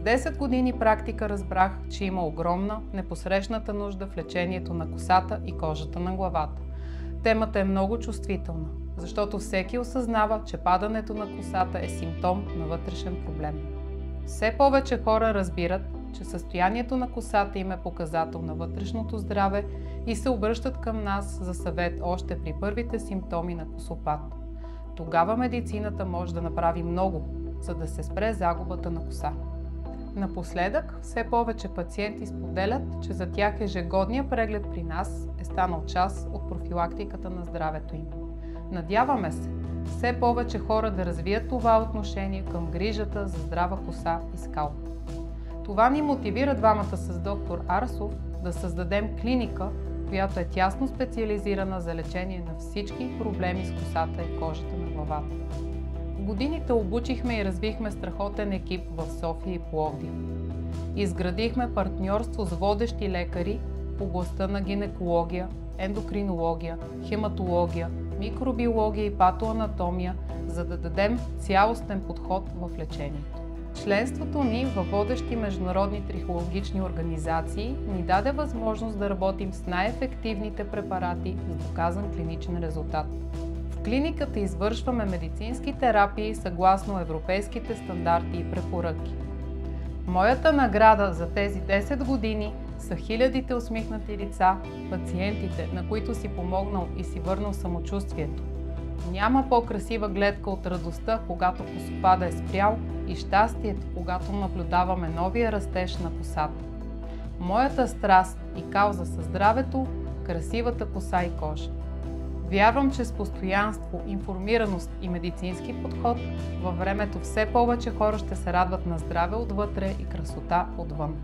За 10 години практика разбрах, че има огромна, непосрещната нужда в лечението на косата и кожата на главата. Темата е много чувствителна, защото всеки осъзнава, че падането на косата е симптом на вътрешен проблем. Все повече хора разбират, че състоянието на косата им е показател на вътрешното здраве и се обръщат към нас за съвет още при първите симптоми на косопад. Тогава медицината може да направи много, за да се спре загубата на коса. Напоследък все повече пациенти споделят, че за тях ежегодният преглед при нас е станал част от профилактиката на здравето им. Надяваме се все повече хора да развият това отношение към грижата за здрава коса и скал. Това ни мотивира двамата с доктор Арсов да създадем клиника, която е тясно специализирана за лечение на всички проблеми с косата и кожата на главата. В годините обучихме и развихме страхотен екип в София и Пловдив. Изградихме партньорство с водещи лекари в областта на гинекология, ендокринология, хематология, микробиология и патоанатомия, за да дадем цялостен подход в лечението. Членството ни във водещи международни трихологични организации ни даде възможност да работим с най-ефективните препарати с доказан клиничен резултат. В клиниката извършваме медицински терапии съгласно европейските стандарти и препоръки. Моята награда за тези 10 години са хилядите усмихнати лица, пациентите, на които си помогнал и си върнал самочувствието. Няма по-красива гледка от радостта, когато косопада е спрял, и щастието, когато наблюдаваме новия растеж на косата. Моята страст и кауза са здравето, красивата коса и кожа. Вярвам, че с постоянство, информираност и медицински подход във времето все повече хора ще се радват на здраве отвътре и красота отвън.